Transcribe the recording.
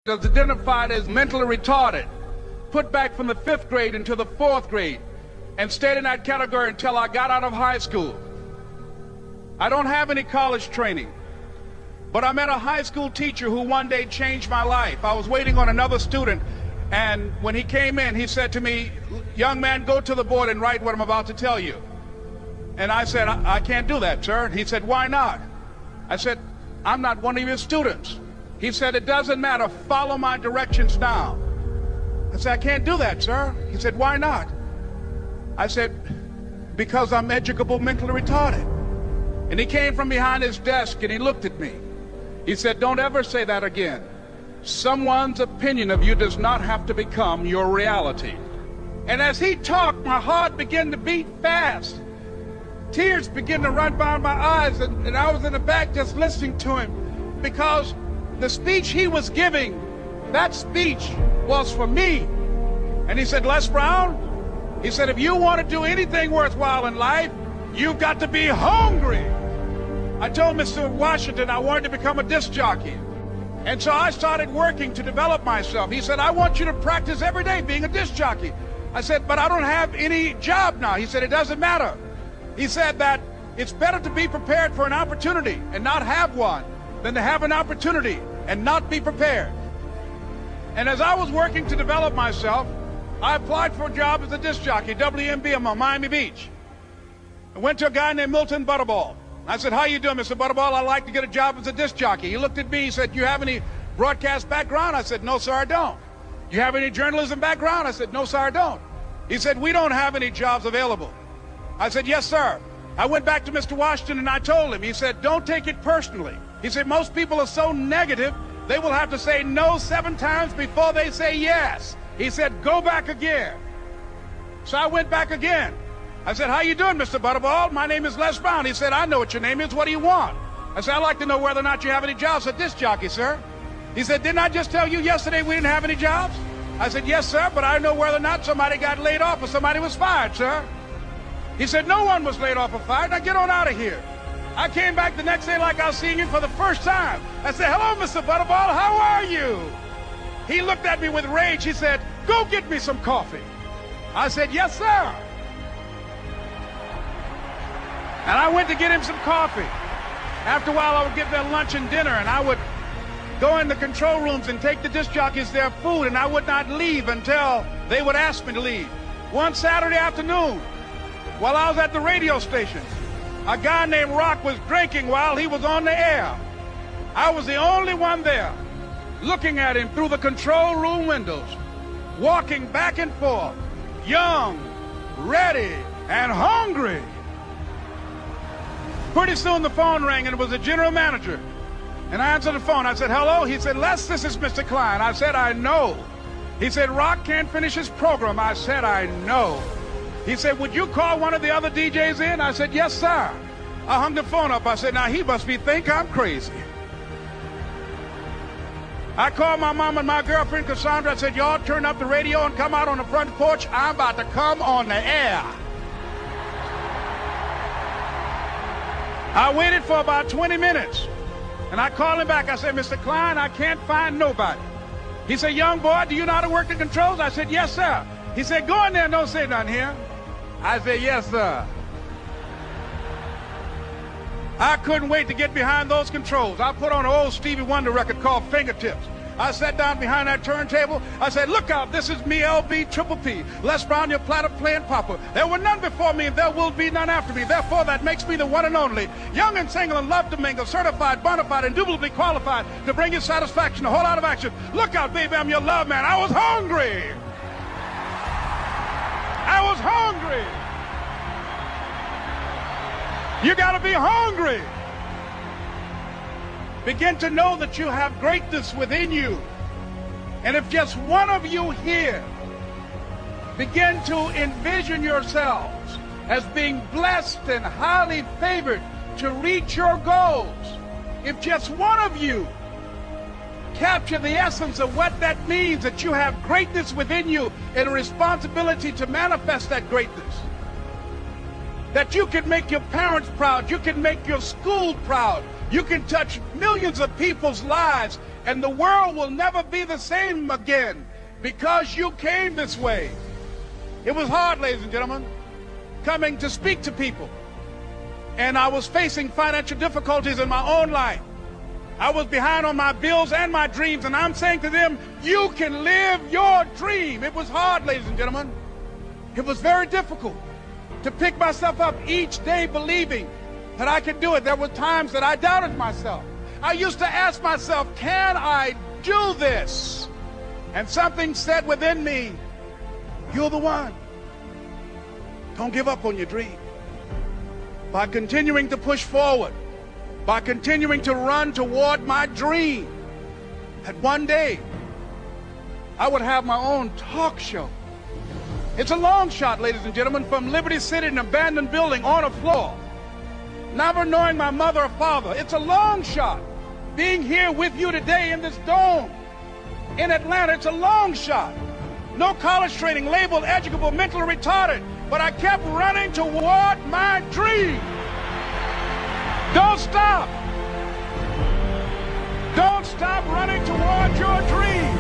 was identified as mentally retarded, put back from the 5th grade into the 4th grade, and stayed in that category until I got out of high school. I don't have any college training, but I met a high school teacher who one day changed my life. I was waiting on another student, and when he came in, he said to me, "Young man, go to the board and write what I'm about to tell you." And I said, I can't do that, sir. He said, "Why not?" I said, "I'm not one of your students." He said, "It doesn't matter. Follow my directions now." I said, "I can't do that, sir." He said, "Why not?" I said, "Because I'm educable mentally retarded." And he came from behind his desk and he looked at me. He said, "Don't ever say that again. Someone's opinion of you does not have to become your reality." And as he talked, my heart began to beat fast. Tears began to run down my eyes, and I was in the back just listening to him, because the speech he was giving, that speech was for me. And he said, "Les Brown," he said, "if you want to do anything worthwhile in life, you've got to be hungry." I told Mr. Washington I wanted to become a disc jockey. And so I started working to develop myself. He said, "I want you to practice every day being a disc jockey." I said, "But I don't have any job now." He said, "It doesn't matter." He said that it's better to be prepared for an opportunity and not have one than to have an opportunity and not be prepared. And as I was working to develop myself, I applied for a job as a disc jockey, WMBM on Miami Beach. I went to a guy named Milton Butterball. I said, "How you doing, Mr. Butterball? I'd like to get a job as a disc jockey." He looked at me, he said, "You have any broadcast background?" I said, "No, sir, I don't." "You have any journalism background?" I said, "No, sir, I don't." He said, "We don't have any jobs available." I said, "Yes, sir." I went back to Mr. Washington and I told him. He said, "Don't take it personally." He said, "Most people are so negative, they will have to say no 7 times before they say yes." He said, "Go back again." So I went back again. I said, "How you doing, Mr. Butterball? My name is Les Brown." He said, "I know what your name is. What do you want?" I said, "I'd like to know whether or not you have any jobs as a disc jockey, sir." He said, "Didn't I just tell you yesterday we didn't have any jobs?" I said, "Yes, sir, but I know whether or not somebody got laid off or somebody was fired, sir." He said, "No one was laid off or fired. Now get on out of here." I came back the next day like I was seeing him for the first time. I said, "Hello, Mr. Butterball, how are you?" He looked at me with rage. He said, "Go get me some coffee." I said, "Yes, sir." And I went to get him some coffee. After a while, I would get their lunch and dinner, and I would go in the control rooms and take the disc jockeys their food, and I would not leave until they would ask me to leave. One Saturday afternoon, while I was at the radio station, a guy named Rock was drinking while he was on the air. I was the only one there, looking at him through the control room windows, walking back and forth, young, ready, and hungry. Pretty soon the phone rang, and it was the general manager. And I answered the phone. I said, "Hello?" He said, "Les, this is Mr. Klein." I said, "I know." He said, "Rock can't finish his program." I said, "I know." He said, "Would you call one of the other DJs in?" I said, "Yes, sir." I hung the phone up. I said, "Now he must think I'm crazy." I called my mom and my girlfriend, Cassandra. I said, "Y'all turn up the radio and come out on the front porch. I'm about to come on the air." I waited for about 20 minutes, and I called him back. I said, "Mr. Klein, I can't find nobody." He said, "Young boy, do you know how to work the controls?" I said, "Yes, sir." He said, "Go in there and don't say nothing here." I said, "Yes, sir." I couldn't wait to get behind those controls. I put on an old Stevie Wonder record called Fingertips. I sat down behind that turntable. I said, "Look out, this is me, LB Triple P, Les Brown, your platter playing papa. There were none before me, and there will be none after me. Therefore, that makes me the one and only. Young and single and love to mingle, certified, bona fide, indubitably qualified to bring you satisfaction, a whole lot of action. Look out, baby, I'm your love man." I was hungry. I was hungry. You got to be hungry. Begin to know that you have greatness within you. And if just one of you here begin to envision yourselves as being blessed and highly favored to reach your goals, if just one of you capture the essence of what that means, that you have greatness within you and a responsibility to manifest that greatness, that you can make your parents proud, you can make your school proud, you can touch millions of people's lives And the world will never be the same again because you came this way. It was hard, ladies and gentlemen, coming to speak to people. And I was facing financial difficulties in my own life. I was behind on my bills and my dreams, and I'm saying to them, you can live your dream. It was hard, ladies and gentlemen. It was very difficult to pick myself up each day believing that I could do it. There were times that I doubted myself. I used to ask myself, can I do this? And something said within me, you're the one. Don't give up on your dream. By continuing to push forward, by continuing to run toward my dream, that one day I would have my own talk show. It's a long shot, ladies and gentlemen, from Liberty City, an abandoned building on a floor, never knowing my mother or father. It's a long shot. Being here with you today in this dome in Atlanta, it's a long shot. No college training, labeled educable, mentally retarded, but I kept running toward my dream. Don't stop. Don't stop running toward your dream.